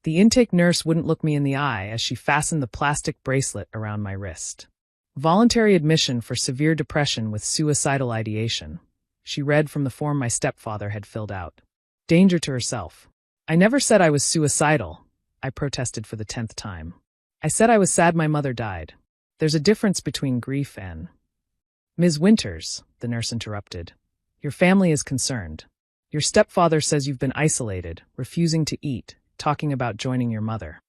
The intake nurse wouldn't look me in the eye as she fastened the plastic bracelet around my wrist. Voluntary admission for severe depression with suicidal ideation. She read from the form my stepfather had filled out. Danger to herself. I never said I was suicidal, I protested for the 10th time. I said I was sad my mother died. There's a difference between grief and… Ms. Winters, the nurse interrupted. Your family is concerned. Your stepfather says you've been isolated, refusing to eat, talking about joining your mother.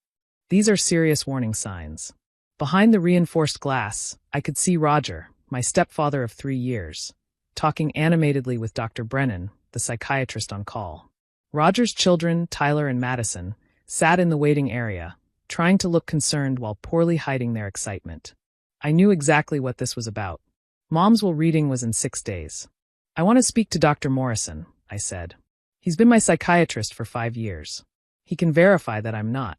These are serious warning signs. Behind the reinforced glass, I could see Roger, my stepfather of 3 years, talking animatedly with Dr. Brennan, the psychiatrist on call. Roger's children, Tyler and Madison, sat in the waiting area, trying to look concerned while poorly hiding their excitement. I knew exactly what this was about. Mom's will reading was in 6 days. I want to speak to Dr. Morrison, I said. He's been my psychiatrist for 5 years. He can verify that I'm not.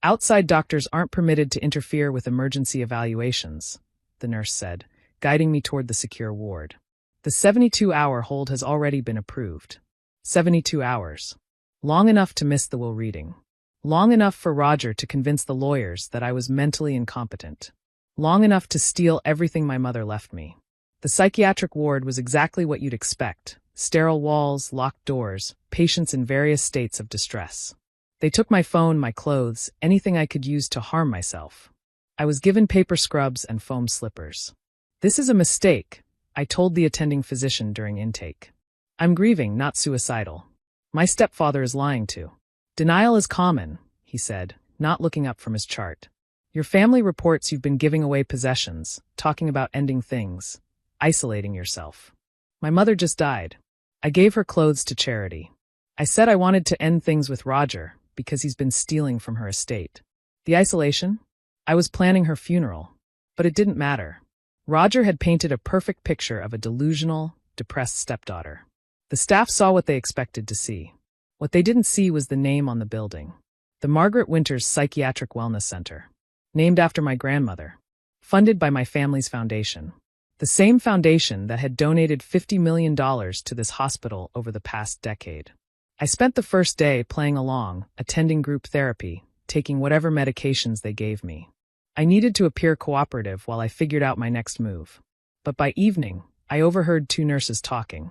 Outside doctors aren't permitted to interfere with emergency evaluations, the nurse said, guiding me toward the secure ward. The 72-hour hold has already been approved. 72 hours. Long enough to miss the will reading. Long enough for Roger to convince the lawyers that I was mentally incompetent. Long enough to steal everything my mother left me. The psychiatric ward was exactly what you'd expect. Sterile walls, locked doors, patients in various states of distress. They took my phone, my clothes, anything I could use to harm myself. I was given paper scrubs and foam slippers. This is a mistake, I told the attending physician during intake. I'm grieving, not suicidal. My stepfather is lying too. Denial is common, he said, not looking up from his chart. Your family reports you've been giving away possessions, talking about ending things, isolating yourself. My mother just died. I gave her clothes to charity. I said I wanted to end things with Roger, because he's been stealing from her estate. The isolation? I was planning her funeral. But it didn't matter. Roger had painted a perfect picture of a delusional, depressed stepdaughter. The staff saw what they expected to see. What they didn't see was the name on the building. The Margaret Winters Psychiatric Wellness Center. Named after my grandmother. Funded by my family's foundation. The same foundation that had donated $50 million to this hospital over the past decade. I spent the first day playing along, attending group therapy, taking whatever medications they gave me. I needed to appear cooperative while I figured out my next move. But by evening, I overheard 2 nurses talking.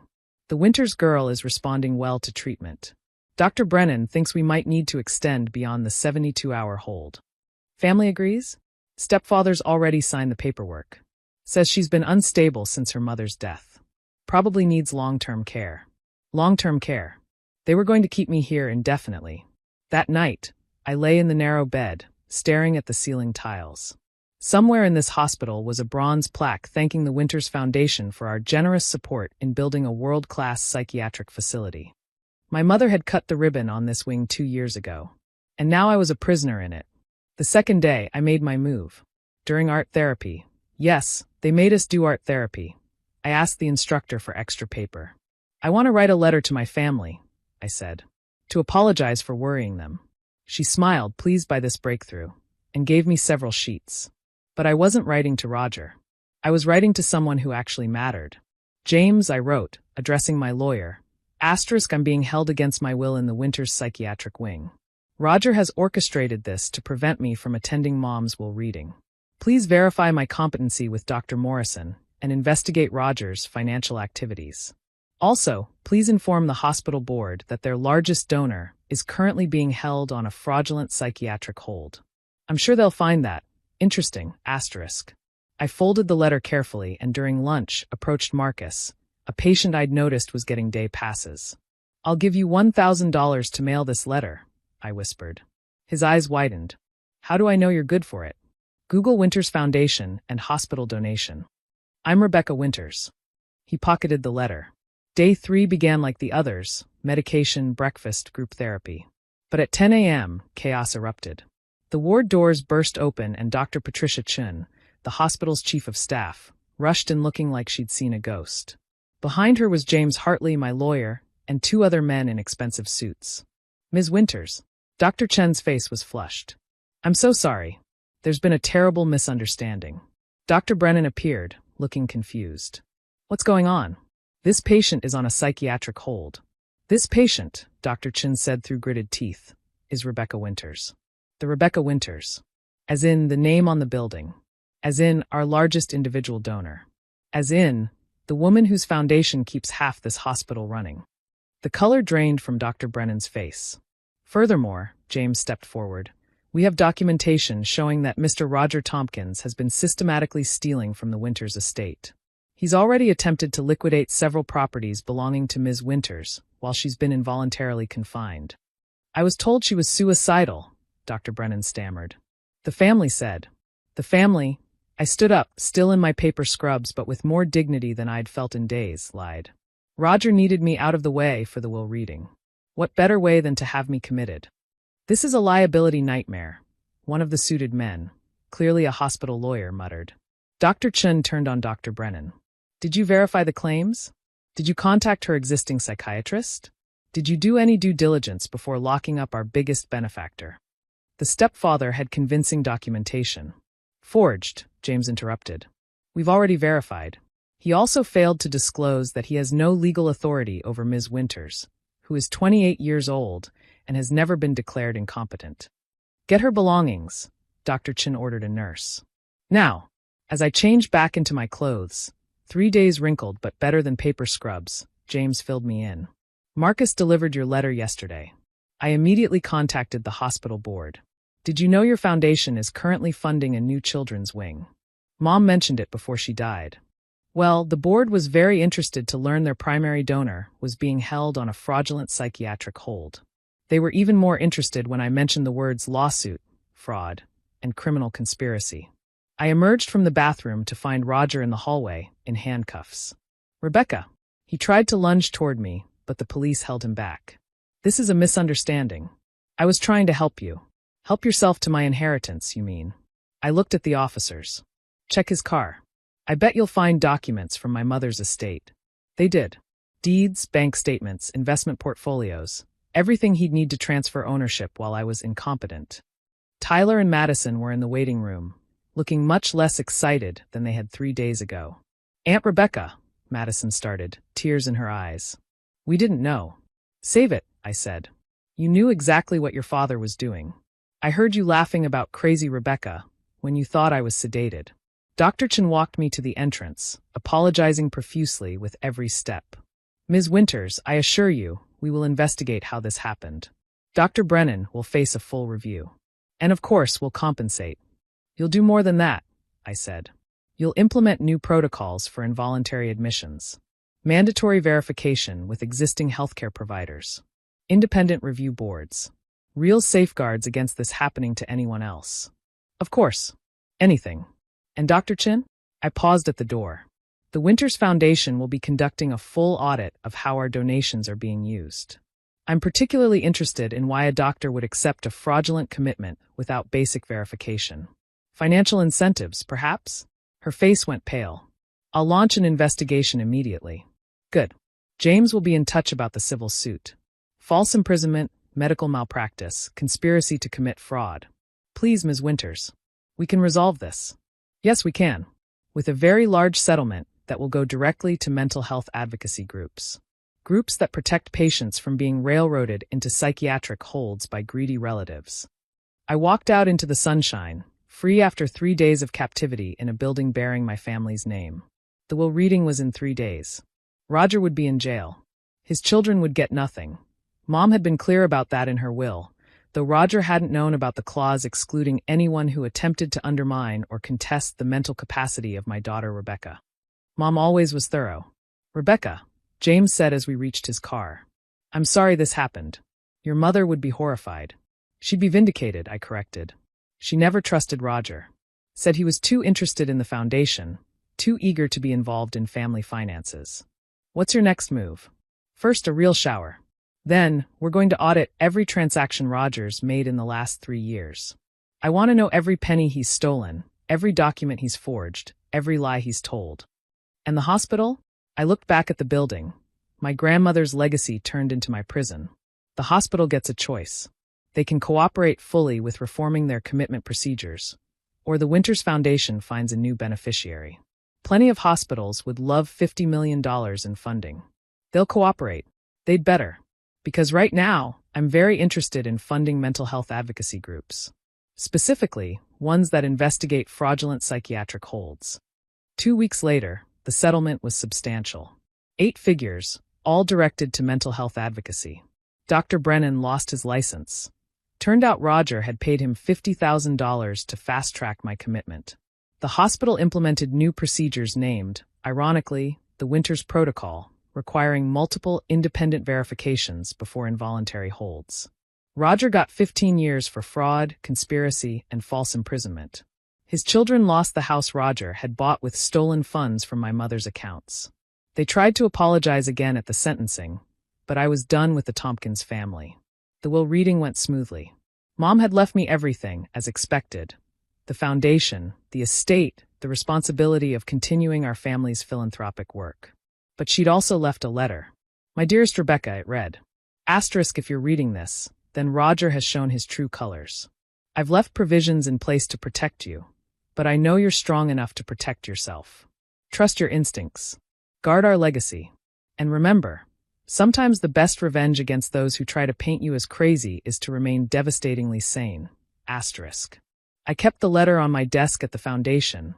The Winters girl is responding well to treatment. Dr. Brennan thinks we might need to extend beyond the 72-hour hold. Family agrees? Stepfather's already signed the paperwork. Says she's been unstable since her mother's death. Probably needs long-term care. Long-term care. They were going to keep me here indefinitely. That night, I lay in the narrow bed, staring at the ceiling tiles. Somewhere in this hospital was a bronze plaque thanking the Winters Foundation for our generous support in building a world-class psychiatric facility. My mother had cut the ribbon on this wing 2 years ago, and now I was a prisoner in it. The second day, I made my move. During art therapy. Yes, they made us do art therapy. I asked the instructor for extra paper. I want to write a letter to my family, I said, to apologize for worrying them. She smiled, pleased by this breakthrough, and gave me several sheets. But I wasn't writing to Roger. I was writing to someone who actually mattered. James, I wrote, addressing my lawyer. Asterisk, I'm being held against my will in the Winters psychiatric wing. Roger has orchestrated this to prevent me from attending Mom's will reading. Please verify my competency with Dr. Morrison and investigate Roger's financial activities. Also, please inform the hospital board that their largest donor is currently being held on a fraudulent psychiatric hold. I'm sure they'll find that interesting, asterisk. I folded the letter carefully and during lunch approached Marcus, a patient I'd noticed was getting day passes. I'll give you $1,000 to mail this letter, I whispered. His eyes widened. How do I know you're good for it? Google Winters Foundation and hospital donation. I'm Rebecca Winters. He pocketed the letter. Day 3 began like the others, medication, breakfast, group therapy. But at 10 a.m., chaos erupted. The ward doors burst open and Dr. Patricia Chun, the hospital's chief of staff, rushed in looking like she'd seen a ghost. Behind her was James Hartley, my lawyer, and 2 other men in expensive suits. Ms. Winters. Dr. Chen's face was flushed. I'm so sorry. There's been a terrible misunderstanding. Dr. Brennan appeared, looking confused. What's going on? This patient is on a psychiatric hold. This patient, Dr. Chin said through gritted teeth, is Rebecca Winters. The Rebecca Winters. As in the name on the building. As in our largest individual donor. As in the woman whose foundation keeps half this hospital running. The color drained from Dr. Brennan's face. Furthermore, James stepped forward, we have documentation showing that Mr. Roger Tompkins has been systematically stealing from the Winters estate. He's already attempted to liquidate several properties belonging to Ms. Winters while she's been involuntarily confined. I was told she was suicidal, Dr. Brennan stammered. The family said. The family, I stood up, still in my paper scrubs but with more dignity than I'd felt in days, lied. Roger needed me out of the way for the will reading. What better way than to have me committed? This is a liability nightmare, one of the suited men, clearly a hospital lawyer, muttered. Dr. Chen turned on Dr. Brennan. Did you verify the claims? Did you contact her existing psychiatrist? Did you do any due diligence before locking up our biggest benefactor? The stepfather had convincing documentation. Forged, James interrupted. We've already verified. He also failed to disclose that he has no legal authority over Ms. Winters, who is 28 years old and has never been declared incompetent. Get her belongings, Dr. Chin ordered a nurse. Now, as I changed back into my clothes, 3 days wrinkled but better than paper scrubs, James filled me in. Marcus delivered your letter yesterday. I immediately contacted the hospital board. Did you know your foundation is currently funding a new children's wing? Mom mentioned it before she died. Well, the board was very interested to learn their primary donor was being held on a fraudulent psychiatric hold. They were even more interested when I mentioned the words lawsuit, fraud, and criminal conspiracy. I emerged from the bathroom to find Roger in the hallway, in handcuffs. Rebecca. He tried to lunge toward me, but the police held him back. This is a misunderstanding. I was trying to help you. Help yourself to my inheritance, you mean. I looked at the officers. Check his car. I bet you'll find documents from my mother's estate. They did. Deeds, bank statements, investment portfolios. Everything he'd need to transfer ownership while I was incompetent. Tyler and Madison were in the waiting room, looking much less excited than they had 3 days ago. Aunt Rebecca, Madison started, tears in her eyes. We didn't know. Save it, I said. You knew exactly what your father was doing. I heard you laughing about crazy Rebecca when you thought I was sedated. Dr. Chen walked me to the entrance, apologizing profusely with every step. Ms. Winters, I assure you, we will investigate how this happened. Dr. Brennan will face a full review. And of course, we'll compensate. You'll do more than that, I said. You'll implement new protocols for involuntary admissions. Mandatory verification with existing healthcare providers. Independent review boards. Real safeguards against this happening to anyone else. Of course. Anything. And Dr. Chin? I paused at the door. The Winters Foundation will be conducting a full audit of how our donations are being used. I'm particularly interested in why a doctor would accept a fraudulent commitment without basic verification. Financial incentives, perhaps? Her face went pale. I'll launch an investigation immediately. Good. James will be in touch about the civil suit. False imprisonment, medical malpractice, conspiracy to commit fraud. Please, Ms. Winters. We can resolve this. Yes, we can. With a very large settlement that will go directly to mental health advocacy groups. Groups that protect patients from being railroaded into psychiatric holds by greedy relatives. I walked out into the sunshine, free after 3 days of captivity in a building bearing my family's name. The will reading was in 3 days. Roger would be in jail. His children would get nothing. Mom had been clear about that in her will, though Roger hadn't known about the clause excluding anyone who attempted to undermine or contest the mental capacity of my daughter Rebecca. Mom always was thorough. Rebecca, James said as we reached his car. I'm sorry this happened. Your mother would be horrified. She'd be vindicated, I corrected. She never trusted Roger. Said he was too interested in the foundation, too eager to be involved in family finances. What's your next move? First, a real shower. Then, we're going to audit every transaction Roger's made in the last 3 years. I want to know every penny he's stolen, every document he's forged, every lie he's told. And the hospital? I looked back at the building. My grandmother's legacy turned into my prison. The hospital gets a choice. They can cooperate fully with reforming their commitment procedures, or the Winters Foundation finds a new beneficiary. Plenty of hospitals would love $50 million in funding. They'll cooperate. They'd better. Because right now, I'm very interested in funding mental health advocacy groups. Specifically, ones that investigate fraudulent psychiatric holds. 2 weeks later, the settlement was substantial. 8 figures, all directed to mental health advocacy. Dr. Brennan lost his license. Turned out Roger had paid him $50,000 to fast-track my commitment. The hospital implemented new procedures named, ironically, the Winters Protocol, requiring multiple independent verifications before involuntary holds. Roger got 15 years for fraud, conspiracy, and false imprisonment. His children lost the house Roger had bought with stolen funds from my mother's accounts. They tried to apologize again at the sentencing, but I was done with the Tompkins family. The will reading went smoothly. Mom had left me everything, as expected. The foundation, the estate, the responsibility of continuing our family's philanthropic work. But she'd also left a letter. My dearest Rebecca, it read. Asterisk if you're reading this, then Roger has shown his true colors. I've left provisions in place to protect you, but I know you're strong enough to protect yourself. Trust your instincts. Guard our legacy. And remember, sometimes the best revenge against those who try to paint you as crazy is to remain devastatingly sane. Asterisk. I kept the letter on my desk at the foundation,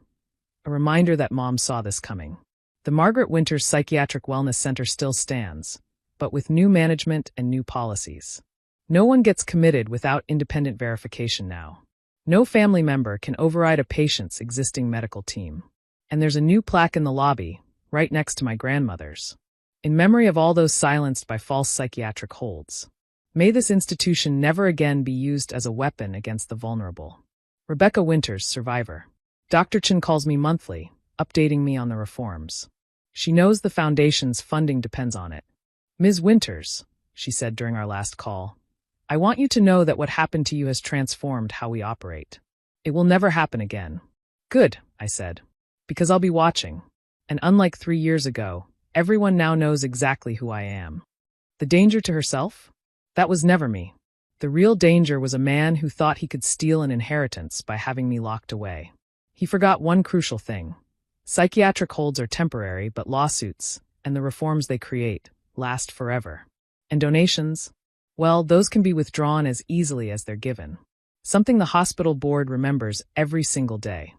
a reminder that Mom saw this coming. The Margaret Winters Psychiatric Wellness Center still stands, but with new management and new policies. No one gets committed without independent verification now. No family member can override a patient's existing medical team. And there's a new plaque in the lobby, right next to my grandmother's, in memory of all those silenced by false psychiatric holds. May this institution never again be used as a weapon against the vulnerable. Rebecca Winters, survivor. Dr. Chin calls me monthly, updating me on the reforms. She knows the foundation's funding depends on it. Ms. Winters, she said during our last call, I want you to know that what happened to you has transformed how we operate. It will never happen again. Good, I said, because I'll be watching. And unlike 3 years ago, everyone now knows exactly who I am. The danger to herself? That was never me. The real danger was a man who thought he could steal an inheritance by having me locked away. He forgot one crucial thing. Psychiatric holds are temporary, but lawsuits, and the reforms they create, last forever. And donations? Well, those can be withdrawn as easily as they're given. Something the hospital board remembers every single day.